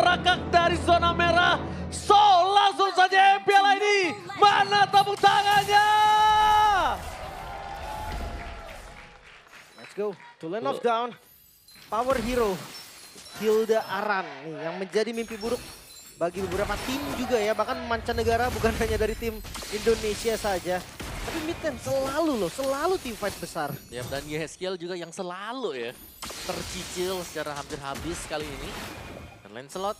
merangkak dari zona merah. So, langsung saja MPL ini. Mana tepuk tangannya? Let's go. To lane of down. Power hero. Hilda Aran nih yang menjadi mimpi buruk bagi beberapa tim juga ya. Bahkan mancanegara bukan hanya dari tim Indonesia saja. Tapi mid-lane selalu tim fight besar. Ya, dan Yeskiel juga yang selalu ya tercicil secara hampir habis kali ini. Dan Lancelot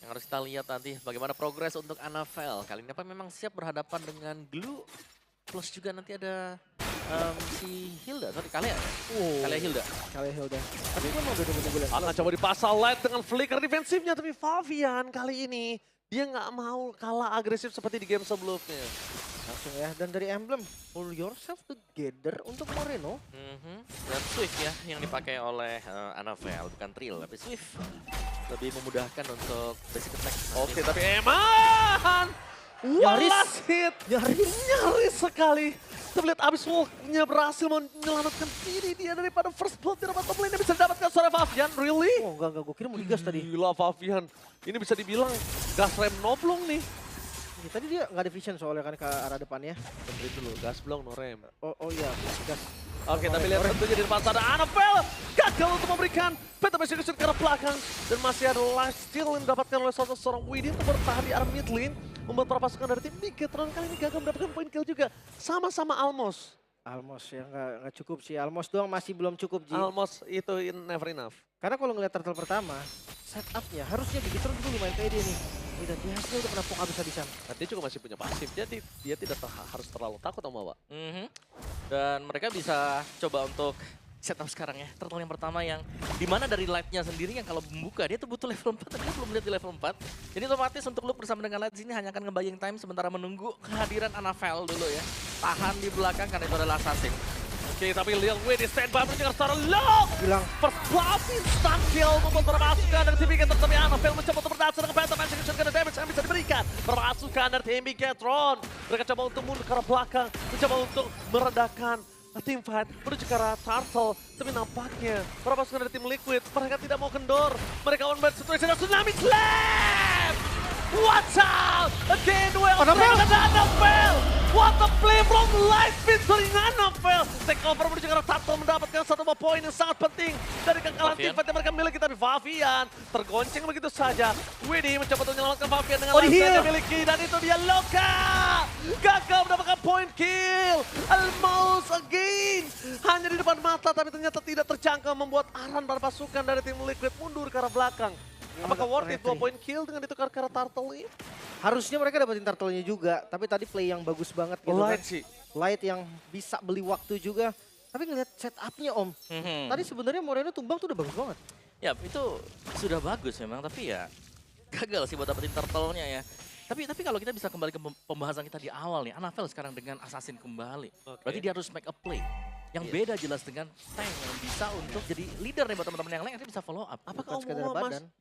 yang harus kita lihat nanti bagaimana progres untuk Anavel. Kali ini apa memang siap berhadapan dengan Glue. Plus juga nanti ada si Hilda, sorry Kalea. Kalea Hilda. Kalea Hilda. Tapi gue mau nunggu Lancelot. Akan coba dipasang light dengan flicker defensifnya. Tapi Favian kali ini dia nggak mau kalah agresif seperti di game sebelumnya. Langsung ya, dan dari Emblem, pull yourself together untuk Moreno. Dan Swift ya yang dipakai oleh Anavel, bukan Trill tapi Swift. Lebih memudahkan untuk basic attack. Oke, tapi Eman! Last hit! Nyaris sekali. Kita lihat abis walknya berhasil menyelamatkan diri dia daripada first blood. Tidak dapat lane bisa didapatkan suara Favian, really? Oh enggak, gue kira mau digas tadi. Gila Favian, ini bisa dibilang gas rem noblong nih. Ya, tadi dia nggak ada vision soalnya kan ke arah depannya. Beri dulu, gas belum no rem. Oh iya, gas. Oke, tapi lihat tentunya di depan sana Anavel gagal untuk memberikan Peta Execution ke arah belakang. Dan masih ada life steal yang didapatkan oleh seorang Widin untuk bertahan di arah mid lane. Membuat para pasukan dari tim Bigetron kali ini gagal mendapatkan point kill juga. Sama-sama Almos. Almos ya nggak cukup sih. Almos doang masih belum cukup, Ji. Almos itu never enough. Karena kalau ngeliat turtle pertama, setupnya harusnya Bigetron dulu lumayan pede nih. Dan dia hasilnya udah pernah poke habis-habisan. Nah, dia juga masih punya pasif, jadi dia tidak harus terlalu takut sama Wawa. Dan mereka bisa coba untuk setup sekarang ya. Turtle yang pertama yang dimana dari light-nya sendiri yang kalau membuka dia tuh butuh level 4 tapi dia belum lihat di level 4. Jadi otomatis untuk lu bersama dengan light sini hanya akan nge-buying time sementara menunggu kehadiran Anavel dulu ya. Tahan di belakang karena itu adalah assassin. Oke, tapi Lil Wei di standby mendengar suara lock. Hilang. First blood instant kill membuat permasukan dari tim Bigetron. Tapi Anavel mencoba untuk berdasar dengan Phantom Execution karena damage yang bisa diberikan. Permasukan dari tim Bigetron. Mereka coba untuk mundur ke arah belakang. Mencoba untuk meredakan tim fight menuju ke arah Turtle. Tapi nampaknya para pasukan dari tim Liquid mereka tidak mau kendor. Mereka one bad situation dan Tsunami Slam! Watch out! Again well played dengan Anavel! What a play from Light featuring Anavel! Take over menuju ke arah Turtle mendapatkan satu poin yang sangat penting dari kekalahan tim fight yang mereka miliki. Tapi Favian tergonceng begitu saja. Widdy mencoba untuk menyelamatkan Favian dengan life yang dia miliki. Dan itu dia Loka! Gagal mendapatkan point kill! Almost again! Hanya di depan mata tapi ternyata tidak terjangkau membuat Aran para pasukan dari tim Liquid mundur ke arah belakang. Apakah worth it 2 point kill dengan itu karena Turtle ini? Harusnya mereka dapetin turtle-nya juga, tapi tadi play yang bagus banget gitu Light kan. sih. Light yang bisa beli waktu juga. Tapi ngeliat setup-nya Om, tadi sebenarnya Moreno tumbang tuh udah bagus banget. Ya itu sudah bagus memang tapi ya gagal sih buat dapetin turtle-nya ya. Tapi kalau kita bisa kembali ke pembahasan kita di awal nih, Anavel sekarang dengan Assassin kembali. Berarti dia harus make a play. Yang beda jelas dengan tank yang bisa untuk jadi leader nih buat teman-teman yang lain, nanti bisa follow up.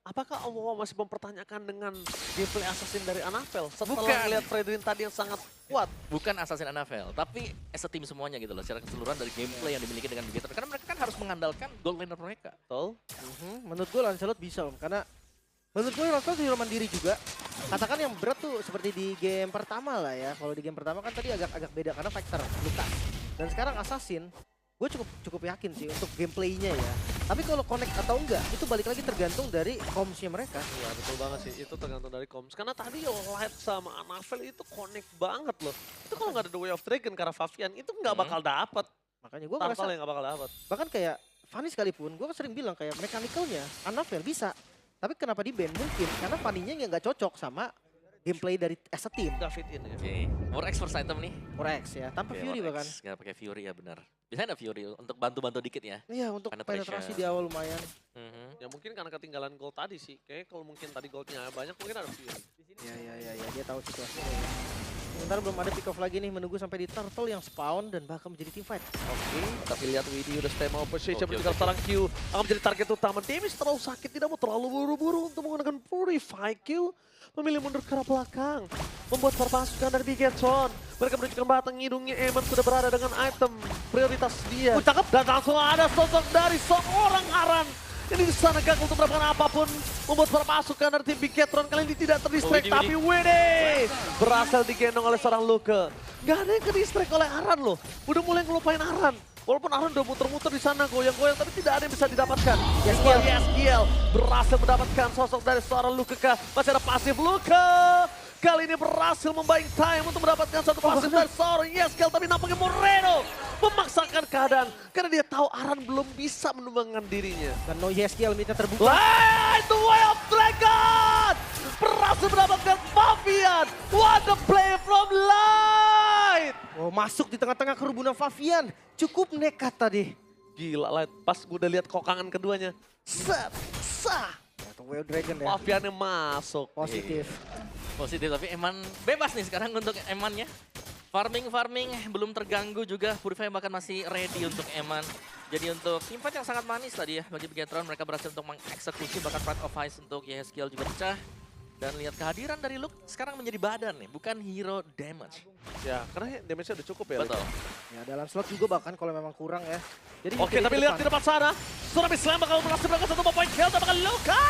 Apakah Omoa masih mempertanyakan dengan gameplay assassin dari Anavel setelah Bukan. melihat Fredrin tadi yang sangat kuat? Bukan Assassin Anavel, tapi as a team semuanya gitu loh. Secara keseluruhan dari gameplay yang dimiliki dengan Bigetron. Karena mereka kan harus mengandalkan gold laner mereka. Betul. Menurut gue Lancelot bisa Om, karena menurut gue Lancelot hero mandiri juga. Katakan yang berat tuh seperti di game pertama lah ya. Kalau di game pertama kan tadi agak beda karena Factor luka. Dan sekarang Assassin, gue cukup yakin sih untuk gameplaynya ya. Tapi kalau connect atau enggak, itu balik lagi tergantung dari comms-nya mereka. Iya betul banget sih, itu tergantung dari comms. Karena tadi Light sama Anavel itu connect banget loh. Itu kalau nggak ada The Way of Dragon karena Favian, itu nggak bakal dapet. Makanya gue ngerasa, Turtle yang nggak bakal dapet. bahkan kayak Fanny sekalipun, gue sering bilang kayak mechanical-nya Anavel bisa. Tapi kenapa di ban? Mungkin karena Fanny-nya nggak cocok sama gameplay dari as a team. Nggak fit in ya. Oke, Warx first item nih. Forex ya, tanpa Fury bahkan. Nggak pakai Fury ya benar. Biasanya ada Fury untuk bantu-bantu dikit ya. Iya untuk Penetration. penetrasi di awal lumayan. Ya mungkin karena ketinggalan gold tadi sih. Kayaknya kalau mungkin tadi goldnya banyak mungkin ada Fury. Iya, dia tahu situasinya. Ya. Sementara belum ada pick off lagi nih, menunggu sampai di turtle yang spawn dan bahkan menjadi team fight. Oke, tapi lihat Widdy udah stay mau position Oke, menjegal oke. seorang Q. Akan menjadi target utama. Demis terlalu sakit, tidak mau terlalu buru-buru untuk menggunakan Purify Q. Memilih mundur ke arah belakang. Membuat para pasukan dari Bigetron. Mereka menuju ke batang hidungnya. Eman sudah berada dengan item prioritas dia. Cakep. Dan langsung ada sosok dari seorang Aran Ini di sana gagal untuk mendapatkan apapun. Membuat para pasukan dari tim Bigetron kali ini tidak terdistract. Oh, Tapi Winnie berhasil digendong oleh seorang Luke. Gak ada yang ke-distract oleh Aran loh. Udah mulai ngelupain Aran. Walaupun Aran udah muter-muter di sana goyang-goyang, tapi tidak ada yang bisa didapatkan. Yeskiel berhasil mendapatkan sosok dari seorang Luke. Masih ada pasif Luke. Kali ini berhasil membayang time untuk mendapatkan satu pasif dari seorang Yeskiel. Tapi nampaknya Moreno memaksakan keadaan. Karena dia tahu Aran belum bisa menumbangkan dirinya. Dan no Yeskiel midnya terbuka. Light the way of Dragon! Berhasil mendapatkan Fabian. What a play from Light! Oh, masuk di tengah-tengah kerumunan Fabian. Cukup nekat tadi. Gila Light, pas gue udah lihat kokangan keduanya. Set, sah. Atau Wild Dragon ya. Fabiannya masuk. Positif. Positif, tapi Eman bebas nih sekarang untuk Emannya. Farming belum terganggu juga. Purify bahkan masih ready untuk Eman. Jadi untuk teamfight yang sangat manis tadi ya bagi Bigetron, mereka berhasil untuk mengeksekusi bahkan Pride of Ice untuk Yeskiel juga pecah. Dan lihat kehadiran dari Luke sekarang menjadi badan nih, bukan hero damage. Ya, karena damage-nya udah cukup ya. Betul. Ya dalam slot juga bahkan kalau memang kurang ya. Jadi Oke, tapi lihat di depan sana. Tsunami Slam bakal berhasil melakukan satu point kill, tapi Luka!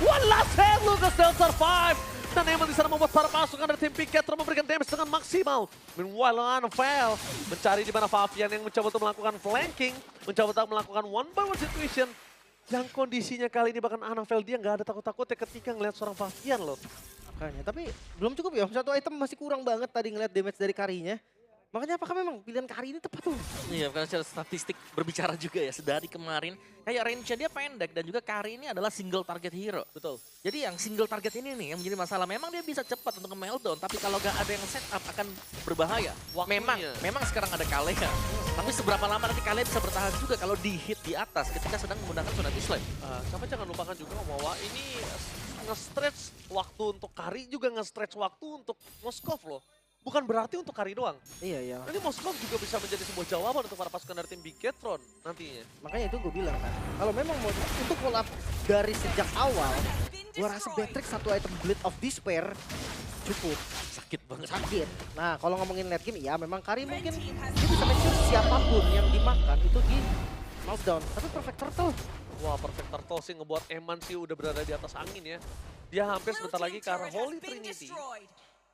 One last hit, Luka still survive. Dan Eman di sana membuat para pasukan dari tim Bigetron memberikan damage dengan maksimal. Meanwhile, Anafel mencari di mana Fabian yang mencoba untuk melakukan flanking, mencoba untuk melakukan one by one situation. Yang kondisinya kali ini bahkan Anafel dia nggak ada takut-takutnya ketika ngelihat seorang Fabian loh. makanya. Tapi belum cukup ya. Satu item masih kurang banget tadi ngeliat damage dari Karinya. Makanya apakah memang pilihan Kari ini tepat tuh? Iya, karena secara statistik berbicara juga ya. Sedari kemarin, kayak range-nya dia pendek dan juga Kari ini adalah single target hero. Betul. Jadi yang single target ini nih yang menjadi masalah. Memang dia bisa cepat untuk nge-meltdown, tapi kalau gak ada yang set up akan berbahaya. Waktunya. Memang sekarang ada Kalea. Tapi seberapa lama nanti Kalea bisa bertahan juga kalau di hit di atas ketika sedang menggunakan Tsunami Slam. Sama jangan lupakan juga bahwa ini nge-stretch waktu untuk Kari juga nge-stretch waktu untuk Moskov loh. Bukan berarti untuk Kari doang. Iya, iya. Nanti Moskov juga bisa menjadi sebuah jawaban untuk para pasukan dari tim Bigetron nantinya. Makanya itu gue bilang kan. Kalau memang mau untuk pull up dari sejak awal, gue rasa Beatrix satu item Blade of Despair cukup. Sakit banget. Sakit. Nah kalau ngomongin late game, ya memang Kari mungkin dia bisa make sure siapapun yang dimakan itu di knockdown. Tapi Perfect Turtle. Wah, Perfect Turtle sih ngebuat Eman sih udah berada di atas angin ya. Dia hampir sebentar lagi ke arah Holy Trinity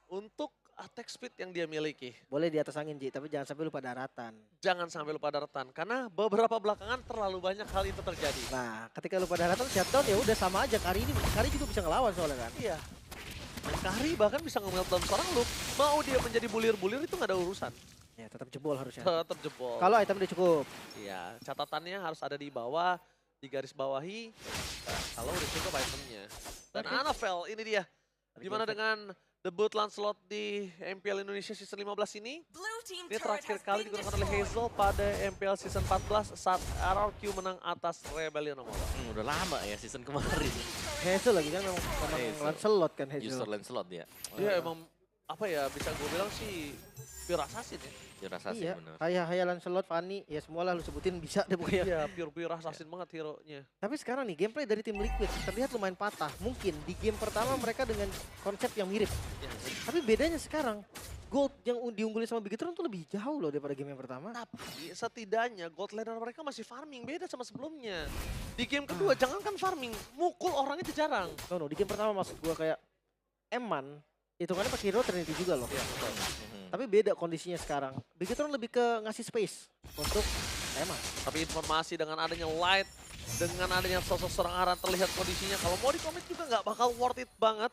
untuk attack speed yang dia miliki. Boleh di atas angin, Ji, tapi jangan sampai lupa daratan. Jangan sampai lupa daratan, karena beberapa belakangan terlalu banyak hal itu terjadi. Nah, ketika lupa daratan, shutdown ya udah sama aja. Kari juga bisa ngelawan soalnya kan. Iya. Dan Kari bahkan bisa nge-meltdown seorang Luke. Mau dia menjadi bulir-bulir itu nggak ada urusan. Ya tetap jebol harusnya. Tetap jebol. Kalau item udah cukup. Iya, catatannya harus ada di bawah, di garis bawahi. Nah, kalau udah cukup itemnya. Dan Oke. Anafel, ini dia. Gimana dengan debut Lancelot di MPL Indonesia Season 15 ini? Ini terakhir kali digunakan oleh Hazel pada MPL Season 14 saat RRQ menang atas Rebellion Omawa. Udah lama ya season kemarin. Hazel lagi kan memang Hazel. Lancelot kan Hazel. User Lancelot ya. Dia emang, apa ya, bisa gue bilang sih pure assassin ya. Dia rasa sih Iya, bener. kayak Lancelot, Fanny, ya semua lah lu sebutin bisa deh pokoknya. Iya, pure assassin banget hero-nya. Tapi sekarang nih gameplay dari tim Liquid terlihat lumayan patah. Mungkin di game pertama mereka dengan konsep yang mirip. Ya, Tapi bedanya sekarang Gold yang diunggulin sama Bigetron tuh lebih jauh loh daripada game yang pertama. tapi setidaknya gold ladder mereka masih farming, beda sama sebelumnya. Di game kedua, jangankan farming, mukul orang itu jarang. No, di game pertama maksud gua kayak Eman, hitungannya pakai hero Trinity juga loh. Iya, betul. Tapi beda kondisinya sekarang. Bigetron lebih ke ngasih space untuk Eman. Tapi informasi dengan adanya Light, dengan adanya sosok seorang Aran terlihat kondisinya kalau mau dikomit juga nggak bakal worth it banget.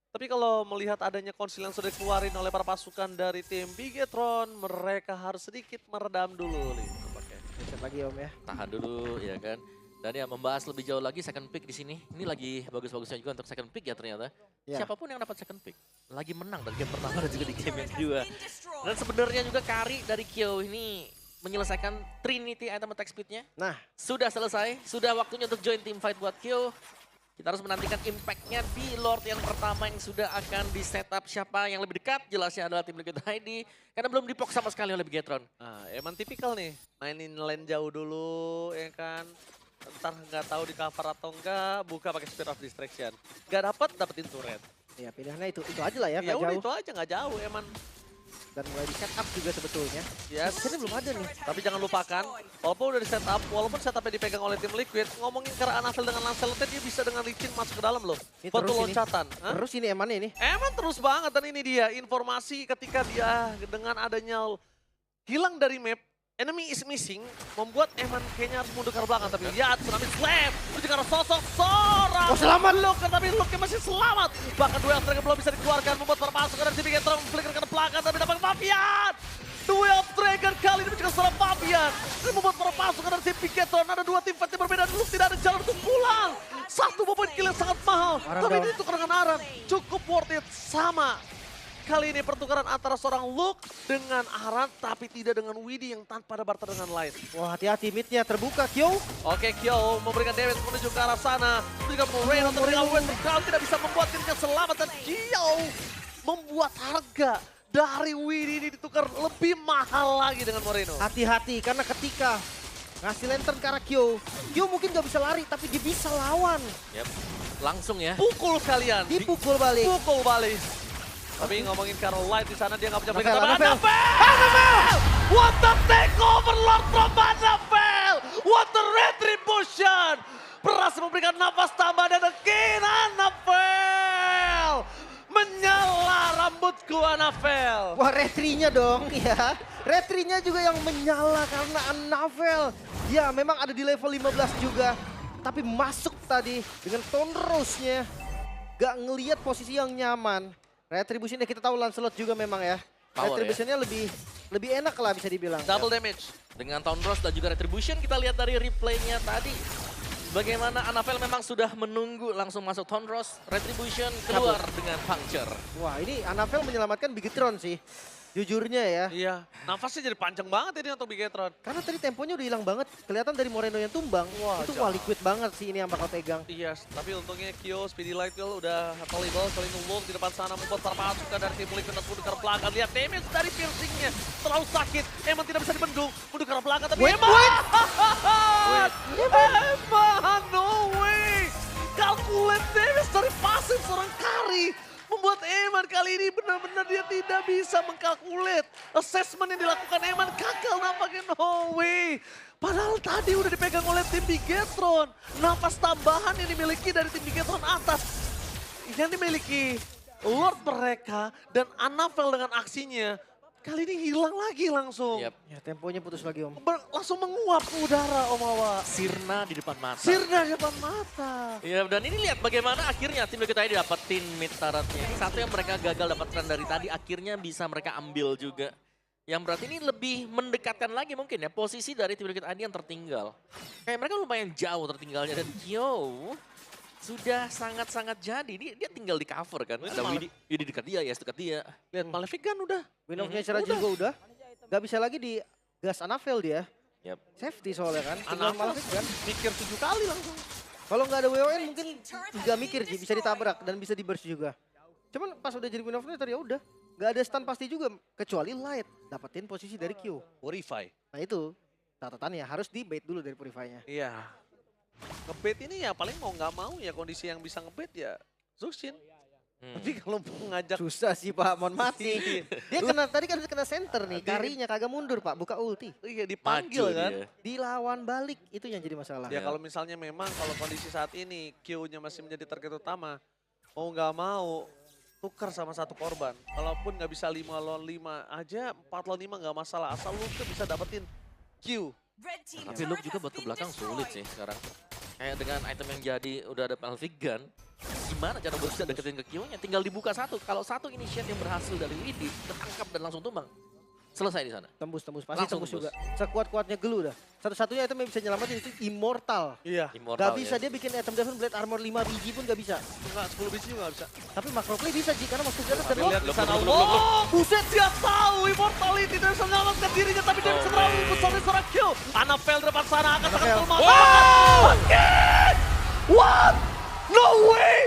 Tapi kalau melihat adanya konsil yang sudah dikeluarin oleh para pasukan dari tim Bigetron, mereka harus sedikit meredam dulu nih. Nampaknya. Reset lagi Om ya. Tahan dulu ya kan. Dan ya membahas lebih jauh lagi second pick di sini. Ini lagi bagus-bagusnya juga untuk second pick ya ternyata. Ya. Siapapun yang dapat second pick lagi menang dari game pertama dan juga di game yang kedua. Dan sebenarnya juga Kari dari Kyo ini menyelesaikan Trinity item attack speednya. Nah, Sudah selesai, sudah waktunya untuk join team fight buat Kyo. Kita harus menantikan impact-nya di Lord yang pertama yang sudah akan di setup. Siapa yang lebih dekat jelasnya adalah tim Liquid ID. Karena belum dipok sama sekali oleh Bigetron. Nah, emang tipikal nih, mainin lane jauh dulu ya kan. Ntar nggak tahu di cover atau enggak, buka pakai Spear of Distraction. Nggak dapetin turret. ya pilihannya itu aja lah ya, Ya nggak udah jauh. itu aja nggak jauh emang. dan mulai di setup juga sebetulnya. Yes. Sini belum ada nih. Tapi jangan lupakan, walaupun udah di setup, walaupun setupnya dipegang oleh tim Liquid, ngomongin ke Anafel dengan Lancelotnya dia bisa dengan licin masuk ke dalam loh. Ini Batu terus ini. loncatan. Hah? Terus ini emannya ini. Emang terus banget, dan ini dia informasi ketika dia dengan adanya hilang dari map, enemy is missing, membuat Eman kayaknya harus mundur ke belakang. Tapi lihat, Tsunami Slam, itu juga ada sosok seorang. Oh, selamat. Luke, tapi Luke masih selamat. Bahkan duel Trigger belum bisa dikeluarkan, membuat para pasukan dari tim Bigetron flicker ke belakang, tapi dapat Fabian. Duel Trigger kali ini juga salah Fabian. Ini membuat para pasukan dari tim Bigetron, ada dua tim fight yang berbeda, Luke tidak ada jalan untuk pulang. Satu beban kill yang sangat mahal, Aram tapi down. ini tukar dengan Aram. Cukup worth it, sama. Kali ini pertukaran antara seorang Luke dengan Aran, tapi tidak dengan Widdy yang tanpa ada barter dengan lain. Wah, hati-hati midnya terbuka, Kyo. Oke, Kyo memberikan damage menuju ke arah sana. Itu juga Moreno terdengar Westbrook tidak bisa membuat dirinya selamat. Dan Kyo membuat harga dari Widdy ini ditukar lebih mahal lagi dengan Moreno. Hati-hati, karena ketika ngasih lantern ke arah Kyo, Kyo mungkin gak bisa lari, tapi dia bisa lawan. Yep. Langsung ya. Pukul kalian. Dipukul balik. Pukul balik. Tapi ngomongin Caroline di sana dia nggak punya berikan Anafel, tambahan. Anafel! What the takeover Lord from Anafel! What the retribution! Berhasil memberikan nafas tambahan dan King Anafel! Menyala rambutku Anafel! Wah, retrinya dong ya. Retrinya juga yang menyala karena Anafel. Ya, memang ada di level 15 juga. Tapi masuk tadi dengan Tonrose-nya. Gak ngelihat posisi yang nyaman. Retribution-nya kita tahu Lancelot juga memang ya. Power Retribution-nya lebih enak lah bisa dibilang. Double damage. Dengan Town Rose dan juga Retribution kita lihat dari replaynya tadi. Bagaimana Anafel memang sudah menunggu langsung masuk Town Rose. Retribution keluar dengan puncture. Wah, ini Anafel menyelamatkan Bigetron sih. Jujurnya ya. Iya, nafasnya jadi panjang banget ini untuk Bigetron. Karena tadi temponya udah hilang banget. Kelihatan dari Moreno yang tumbang. Wah, itu jauh. Liquid banget sih ini yang bakal pegang. Iya, tapi untungnya Kyo, Speedy Light Wheel udah available. Kali ini Wolf di depan sana membuat para pasukan dari tim Liquid mundur ke belakang. Lihat damage dari piercingnya. Terlalu sakit. Emang tidak bisa dibendung. Mundur ke belakang tapi Wait, Eman, no way. Calculate damage dari pasif seorang Kari. Membuat Eman kali ini benar-benar dia tidak bisa mengkalkulat. Assessment yang dilakukan Eman gagal nampaknya, no way. Padahal tadi udah dipegang oleh tim Bigetron. Nafas tambahan yang dimiliki dari tim Bigetron atas. Yang dimiliki Lord mereka dan Anafel dengan aksinya. Kali ini hilang lagi langsung. Yep. Ya, temponya putus lagi Om. Langsung menguap ke udara Om Awa. Sirna di depan mata. Sirna di depan mata. Ya, dan ini lihat bagaimana akhirnya tim kita ini dapetin mid turretnya. Satu yang mereka gagal dapatkan dari tadi akhirnya bisa mereka ambil juga. Yang berarti ini lebih mendekatkan lagi mungkin ya posisi dari tim kita ini yang tertinggal. Kayak mereka lumayan jauh tertinggalnya dan sudah sangat-sangat jadi. Dia tinggal di cover kan. Ada Widdy dekat dia, ya dekat dia. Lihat Malefic kan udah. Win of Nature juga udah. Gak bisa lagi di gas Anafel dia. Yep. Safety soalnya kan. Tinggal Anafel Malefic kan. pikir 7 kali langsung. Kalau nggak ada WON mungkin nggak mikir sih, bisa ditabrak dan bisa di-burst juga. Cuman pas udah jadi Win of Nature ya udah. Nggak ada stun pasti juga, kecuali Light. Dapetin posisi dari Q. Purify. Nah itu catatannya, harus di-bait dulu dari Purify-nya. Iya. Ngebet ini ya paling mau nggak mau ya kondisi yang bisa ngebet ya Zuxin. Tapi kalau mau ngajak Susah sih Pak, mohon mati. Dia kena, tadi kan kena center nih, karinya kagak mundur Pak, buka ulti. iya dipanggil Maju kan. dia. Dilawan balik, itu yang jadi masalah. Ya kalau misalnya memang kalau kondisi saat ini Q-nya masih menjadi target utama, mau nggak mau tukar sama satu korban. Kalaupun nggak bisa 5 lawan 5 aja, 4 lawan 5 nggak masalah. Asal lu tuh bisa dapetin Q. Tapi Luke juga buat ke belakang sulit sih sekarang. Kayak dengan item yang jadi udah ada Malefic Gun, gimana cara bisa deketin ke Q-nya? Tinggal dibuka satu. Kalau satu initiate yang berhasil dari Widdy, tertangkap dan langsung tumbang. Selesai di sana. Tembus, pasti Langsung tembus tembus. juga. Sekuat-kuatnya Gelu dah. Satu-satunya item yang bisa nyelamatin itu Immortal. Iya. Immortal Gak bisa ya. dia bikin item Devon Blade Armor 5 biji pun gak bisa. Enggak, 10 biji juga nggak bisa. Tapi macro play bisa Ji, karena masuk ke atas dan Tapi lock. lihat di sana, Blok, blok, blok, blok. oh buset dia tahu Immortality dia bisa menyelamatkan dirinya tapi dia bisa Oh, terlalu man. besar seorang Q. Anafel di depan sana akan sangat Anafel. lemah. Wow! Again! What? No way!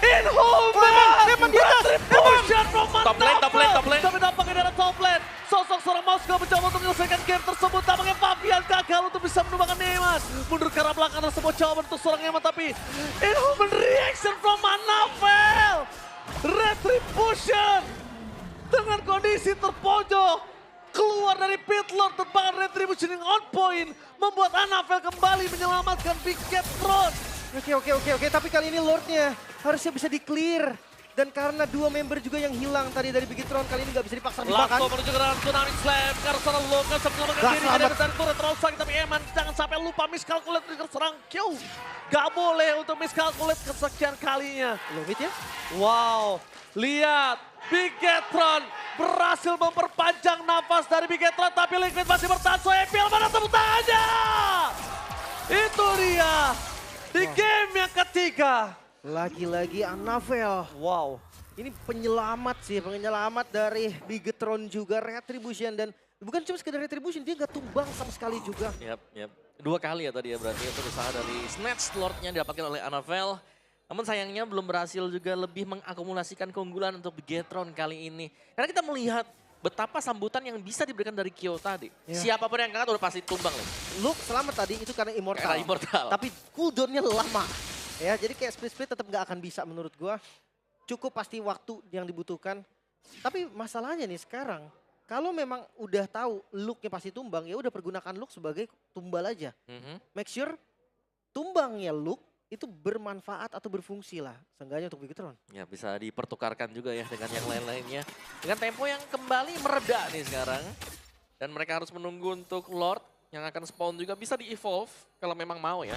In home man! Eman di atas! Retribution from Top lane, top lane, top lane. Tapi nampaknya dari top lane. Sosok seorang Moskow mencoba untuk menyelesaikan game tersebut. Tampaknya Fabian gagal untuk bisa menumbangkan Eman. Mundur ke arah belakang ada sebuah jawaban untuk seorang Eman. Tapi in-home reaction from Anafel. Retribution. Dengan dengan kondisi terpojok, keluar dari pit lord dan bahkan retribution yang on point, membuat Anavel kembali menyelamatkan Bigetron. Oke, tapi kali ini Lordnya harusnya bisa di-clear. Dan karena dua member juga yang hilang tadi dari Bigetron, kali ini nggak bisa dipaksa dimakan. Langsung menuju ke dalam Tsunami Slam, karena sana Lukas menyelamatkan diri dari turret terlalu sakit, tapi Eman jangan sampai lupa miscalculate serang Q. Gak boleh untuk miscalculate kesekian kalinya. Lumit ya? Wow, lihat Bigetron berhasil memperpanjang nafas dari Bigetron, tapi Liquid masih bertahan. So Epil, mana tepuk tangannya? Itu dia di game yang ketiga. Lagi-lagi Anavel. Wow, Ini penyelamat sih, penyelamat dari Bigetron juga, Retribution. Dan bukan cuma sekedar Retribution, dia nggak tumbang sama sekali juga. Yap. 2 kali ya tadi ya berarti untuk usaha dari Snatch Lord-nya didapatkan oleh Anavel. Namun sayangnya belum berhasil juga lebih mengakumulasikan keunggulan untuk Bigetron kali ini. Karena kita melihat betapa sambutan yang bisa diberikan dari Kyo tadi. Siapapun yang angkat udah pasti tumbang nih. Luke selamat tadi itu karena Immortal. Karena Immortal. Tapi cooldown-nya lama. Ya, jadi kayak split-split tetap nggak akan bisa menurut gua. Cukup pasti waktu yang dibutuhkan. Tapi masalahnya nih sekarang, kalau memang udah tahu Luke-nya pasti tumbang, ya udah pergunakan Luke sebagai tumbal aja. Make sure tumbangnya Luke itu bermanfaat atau berfungsi lah. Seenggaknya untuk Bigetron. Ya bisa dipertukarkan juga ya dengan yang lain-lainnya. Dengan tempo yang kembali mereda nih sekarang. Dan mereka harus menunggu untuk Lord yang akan spawn juga bisa di-evolve kalau memang mau ya.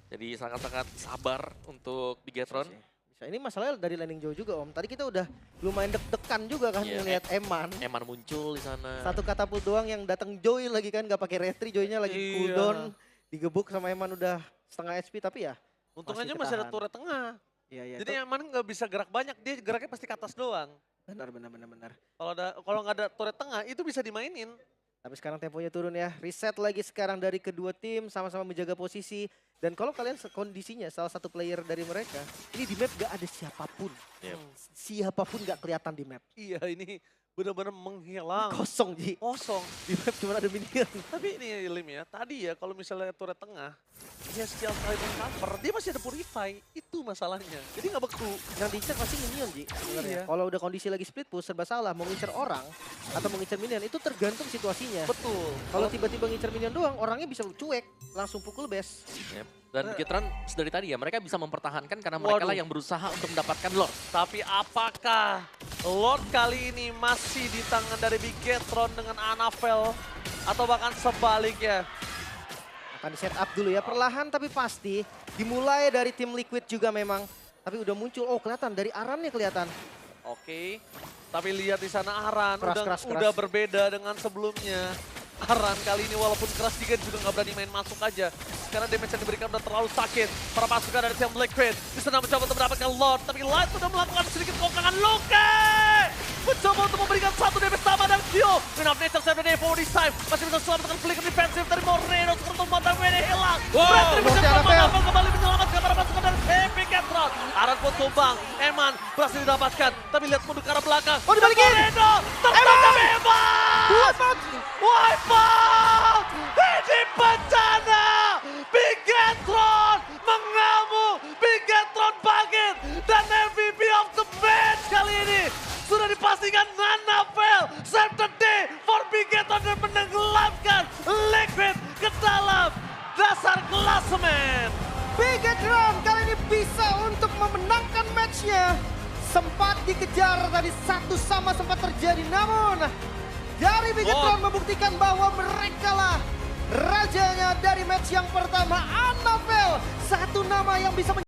Jadi sangat-sangat sabar untuk Bigetron. Bisa. Ini masalahnya dari landing jauh juga Om. Tadi kita udah lumayan deg-degan juga kan ngeliat Eman. Eman muncul di sana. Satu katapult doang yang datang Joy lagi kan, gak pakai retri, Joy-nya lagi cooldown. Digebuk sama Eman udah setengah HP tapi ya. untung aja masih ada turret tengah. Iya. Jadi Eman nggak bisa gerak banyak, dia geraknya pasti ke atas doang. Benar. Kalau nggak ada turret tengah itu bisa dimainin. Tapi sekarang temponya turun ya. Reset lagi sekarang dari kedua tim, sama-sama menjaga posisi. Dan kalau kalian kondisinya salah satu player dari mereka, ini di map gak ada siapapun. Siapapun gak kelihatan di map. Iya, ini benar-benar menghilang. Kosong Ji. Kosong. Di map cuma ada minion. Tapi ini Lim ya, tadi ya kalau misalnya turret tengah, dia skill kali cover, dia masih ada purify. Itu masalahnya. Jadi nggak beku. Yang diincar pasti minion Ji. Iya. Kalau udah kondisi lagi split push serba salah, mau ngincer orang atau mau ngincer minion, itu tergantung situasinya. Betul. Kalau tiba-tiba ngincer minion doang, orangnya bisa cuek, langsung pukul base. Dan Bigetron dari tadi ya mereka bisa mempertahankan karena mereka lah yang berusaha untuk mendapatkan Lord. Tapi apakah Lord kali ini masih di tangan dari Bigetron dengan Anavel? Atau bahkan sebaliknya? Akan di set up dulu ya, perlahan tapi pasti. Dimulai dari tim Liquid juga memang. Tapi udah muncul, oh kelihatan, dari Arannya kelihatan. Oke, tapi lihat di sana Aran Keras. udah berbeda dengan sebelumnya. Aran kali ini walaupun keras juga nggak berani main masuk aja. Karena damage yang diberikan udah terlalu sakit. Para pasukan dari tim Liquid di sana mencoba untuk mendapatkan Lord. Tapi Light udah melakukan sedikit kokangan. Luke mencoba untuk memberikan satu damage tambah dan Q. Win of Nature 7 day for this time. Masih bisa selamatkan flicker defensif dari Moreno. Untuk mata WD hilang. Berarti bisa kembali menyelamatkan para pasukan dari Bigetron. Aran pun tumbang. Eman berhasil didapatkan. Tapi lihat mundur ke arah belakang. Oh dibalikin. Moreno tertangkap Eman. Wipeout! Ini bencana! Bigetron mengamuk! Bigetron bangkit! Dan MVP of the match kali ini sudah dipastikan Anavel. Save the day for Bigetron dan menenggelamkan Liquid ke dalam dasar klasemen. Bigetron kali ini bisa untuk memenangkan matchnya. Sempat dikejar tadi satu sama sempat terjadi, namun dari Bigetron membuktikan bahwa mereka lah rajanya dari match yang pertama. Anavel, satu nama yang bisa